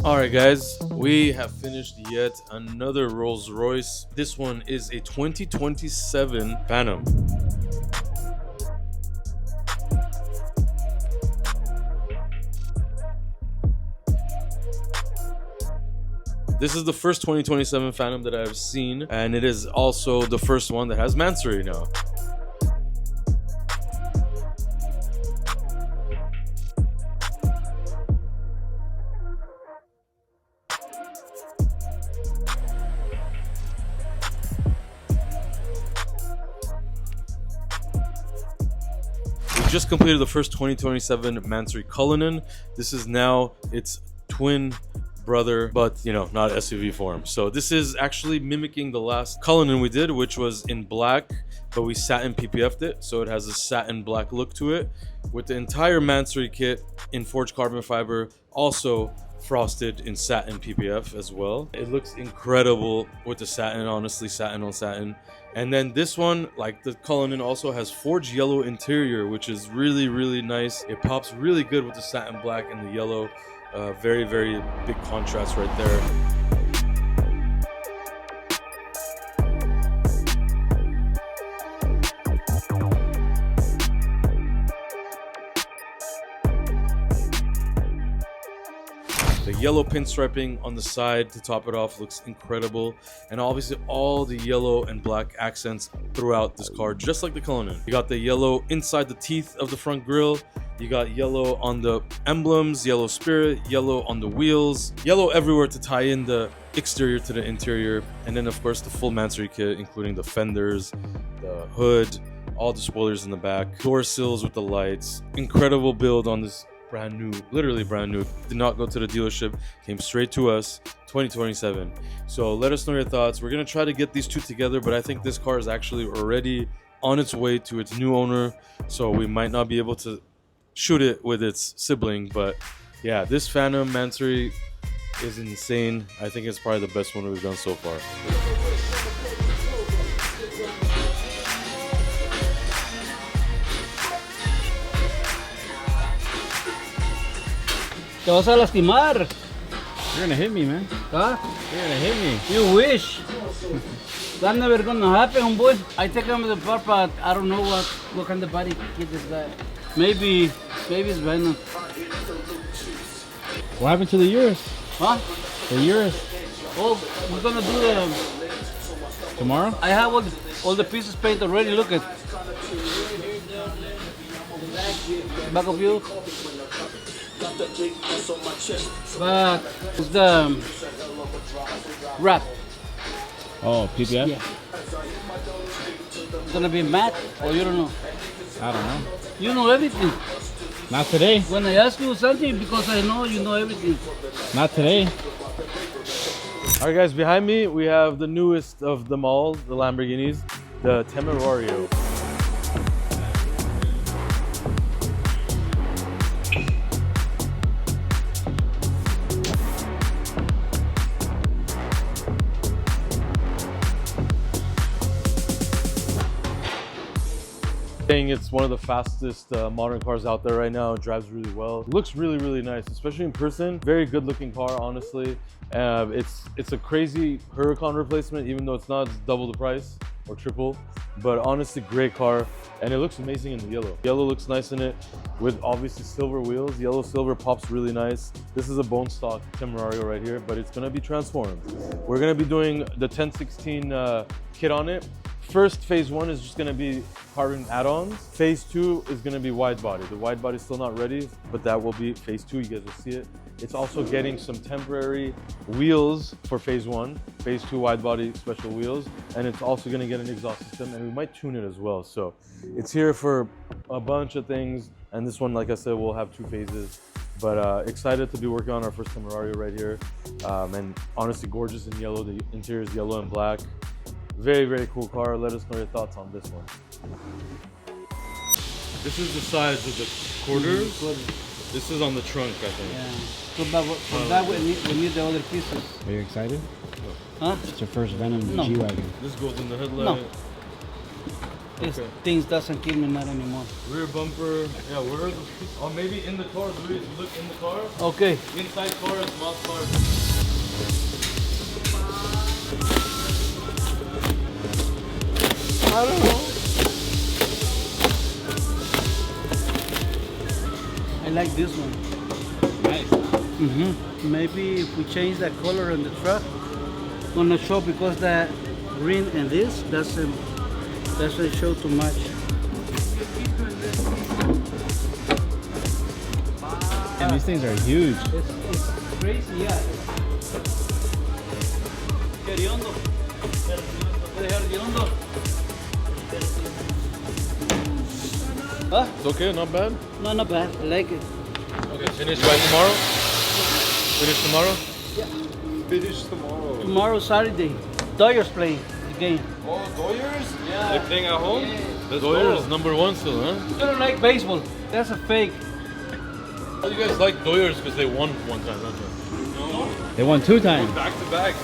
All right, guys, we have finished yet another Rolls-Royce. This one is a 2027 Phantom. This is the first 2027 Phantom that I've seen, and it is also the first one that has Mansory now. We just completed the first 2027 Mansory Cullinan. This is now its twin brother, but not SUV form. So this is actually mimicking the last Cullinan we did, which was in black, but we satin PPF'd it, so it has a satin black look to it, with the entire Mansory kit in forged carbon fiber, also frosted in satin PPF as well. It looks incredible with the satin, honestly, satin on satin. And then this one, like the Cullinan, also has forged yellow interior, which is really, really nice. It pops really good with the satin black and the yellow. Very, very big contrast right there. The yellow pinstriping on the side to top it off looks incredible, and obviously all the yellow and black accents throughout this car, just like the Cullinan. You got the yellow inside the teeth of the front grille, you got yellow on the emblems, yellow spirit, yellow on the wheels, yellow everywhere to tie in the exterior to the interior, and then of course the full Mansory kit, including the fenders, the hood, all the spoilers in the back, door sills with the lights. Incredible build on this. Brand new, literally brand new. Did not go to the dealership, came straight to us. 2027. So let us know your thoughts. We're gonna try to get these two together, but I think this car is actually already on its way to its new owner, so we might not be able to shoot it with its sibling. But yeah, this Phantom Mansory is insane. I think it's probably the best one we've done so far. Te vas a lastimar. You're gonna hit me, man. Huh? You're gonna hit me. You wish. That's never gonna happen, homeboy. I take him to the bar, but I don't know what kind of body kid is that. Maybe it's Venom. What happened to the Urus? Huh? The Urus. Oh, we're gonna do the... Tomorrow? I have all the pieces painted already. Look at. Back of you. But it's the wrap. Oh, PPF? Yeah. It's gonna be matte, or you don't know? I don't know. You know everything. Not today. When I ask you something, because I know you know everything. Not today. All right, guys, behind me we have the newest of them all, the Lamborghinis, the Temerario. It's one of the fastest modern cars out there right now. It drives really well. It looks really, really nice, especially in person. Very good looking car, honestly. It's a crazy Huracan replacement, even though it's not. It's double the price or triple. But honestly, great car, and it looks amazing in the yellow. Yellow looks nice in it, with obviously silver wheels. Yellow silver pops really nice. This is a bone stock Temerario right here, but it's gonna be transformed. We're gonna be doing the 1016 kit on it. First phase one is just gonna be carbon add-ons. Phase two is gonna be wide body. The wide body is still not ready, but that will be phase two. You guys will see it. It's also getting some temporary wheels for phase one, phase two wide body special wheels, and it's also gonna get an exhaust system, and we might tune it as well. So it's here for a bunch of things, and this one, like I said, will have two phases. But excited to be working on our first Temerario right here, and honestly gorgeous in yellow. The interior is yellow and black. Very, very cool car. Let us know your thoughts on this one. This is the size of the quarters. This is on the trunk, I think. Yeah. So, but for that we need the other pieces. Are you excited? Huh? It's your first Venom No. G-Wagon. This goes in the headlight. No. These Okay. things doesn't kill me not anymore. Rear bumper. Yeah, where are those pieces? Oh, maybe in the car. Luis, look in the car. Okay. Inside car is mod car. I don't know. I like this one. Nice. Maybe if we change the color on the truck, gonna show because the green and this doesn't show too much. And these things are huge. It's crazy, yeah. Hediondo. Hediondo. Huh? It's okay, not bad. No, not bad. I like it. Okay, finish by tomorrow? Finish tomorrow? Finish tomorrow. Tomorrow, Saturday. Dodgers playing the game. Oh, Doyers? Yeah. They're playing at home? Let's Doyer go. is #1 still, huh? I don't like baseball. That's a fake. Oh, you guys like Doyers because they won one time, don't you? No. They won 2 times. Back to back.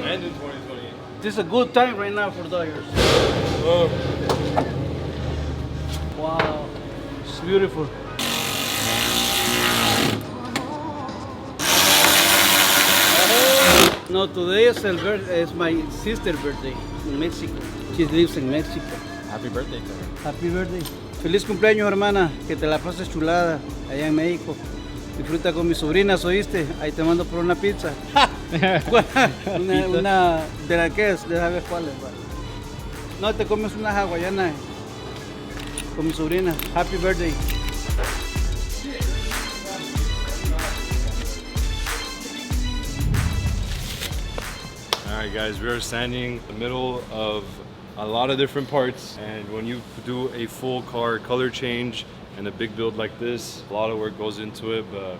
And in 2020. This is a good time right now for Dodgers. Oh. Wow. It's beautiful. No, today is my sister's birthday in Mexico. She lives in Mexico. Happy birthday to her. Happy birthday. Feliz cumpleaños, hermana. Que te la pases chulada allá en México. Disfruta con mis sobrinas, ¿oíste? Ahí te mando por una pizza. una de la que es, de sabes cuál es. Va. No, te comes una hawaiana con mi sobrina. Happy birthday. Alright guys, we are standing in the middle of a lot of different parts, and when you do a full car color change and a big build like this, a lot of work goes into it, but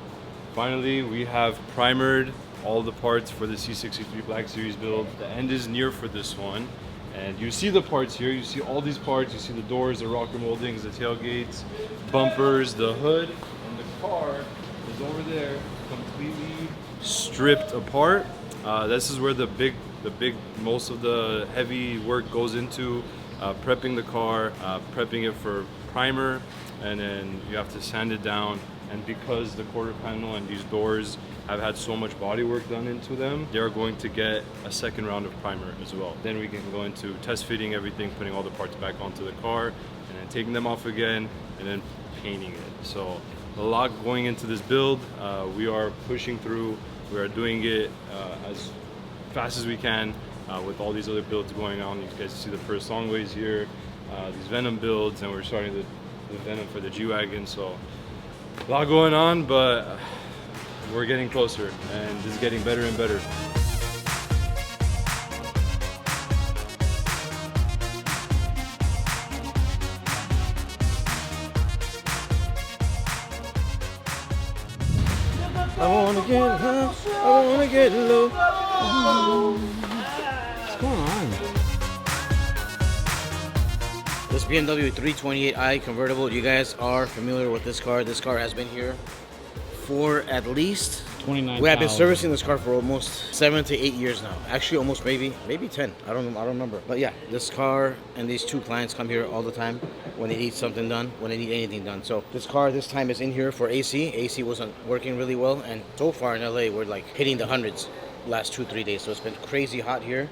finally we have primered all the parts for the C63 Black Series build. The end is near for this one, and you see the parts here, you see all these parts, you see the doors, the rocker moldings, the tailgates, bumpers, the hood, and the car is over there completely stripped apart. This is where the most of the heavy work goes into prepping the car, prepping it for primer, and then you have to sand it down. And because the quarter panel and these doors have had so much body work done into them, they're going to get a second round of primer as well. Then we can go into test fitting everything, putting all the parts back onto the car, and then taking them off again, and then painting it. So a lot going into this build. We are pushing through. We are doing it as fast as we can with all these other builds going on. You guys see the first Songways here, these Venom builds, and we're starting the Venom for the G-Wagon. So a lot going on, but we're getting closer, and this is getting better and better. I wanna get high, I wanna get low. What's going on? This BMW 328i convertible, you guys are familiar with this car. This car has been here for at least 29,000. we have been servicing this car for almost 7 to 8 years now. Actually, almost maybe 10. I don't remember. But yeah, this car and these two clients come here all the time when they need something done, when they need anything done. So this car this time is in here for AC. AC wasn't working really well, and so far in LA we're like hitting the hundreds last 2-3 days. So it's been crazy hot here,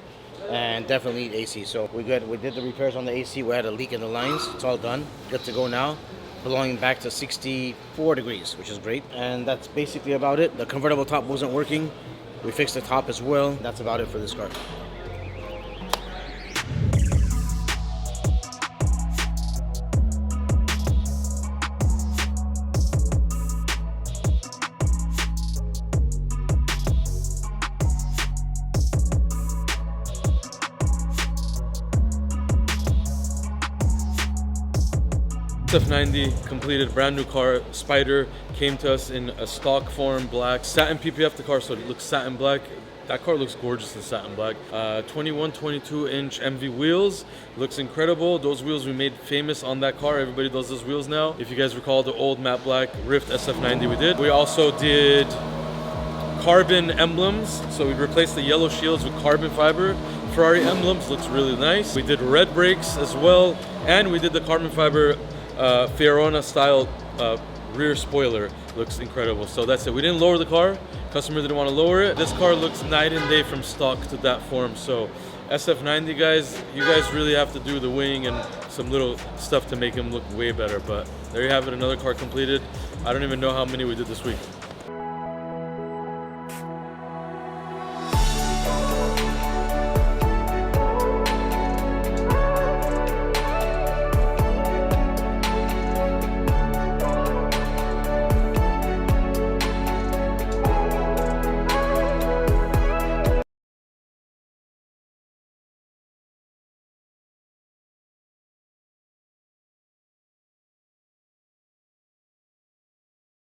and definitely need AC. So we did the repairs on the AC. We had a leak in the lines. It's all done. Good to go now. Belonging back to 64 degrees, which is great. And that's basically about it. The convertible top wasn't working. We fixed the top as well. That's about it for this car. SF90 completed, brand new car. Spider came to us in a stock form, black. Satin PPF the car, so it looks satin black. That car looks gorgeous in satin black. 21, 22 inch MV wheels. Looks incredible. Those wheels we made famous on that car. Everybody does those wheels now. If you guys recall the old matte black Rift SF90 we did. We also did carbon emblems. So we replaced the yellow shields with carbon fiber Ferrari emblems, looks really nice. We did red brakes as well, and we did the carbon fiber Fiorona style rear spoiler. Looks incredible. So that's it. We didn't lower the car. Customer didn't want to lower it. This car looks night and day from stock to that form. So SF90 guys, you guys really have to do the wing and some little stuff to make him look way better. But there you have it, another car completed. I don't even know how many we did this week.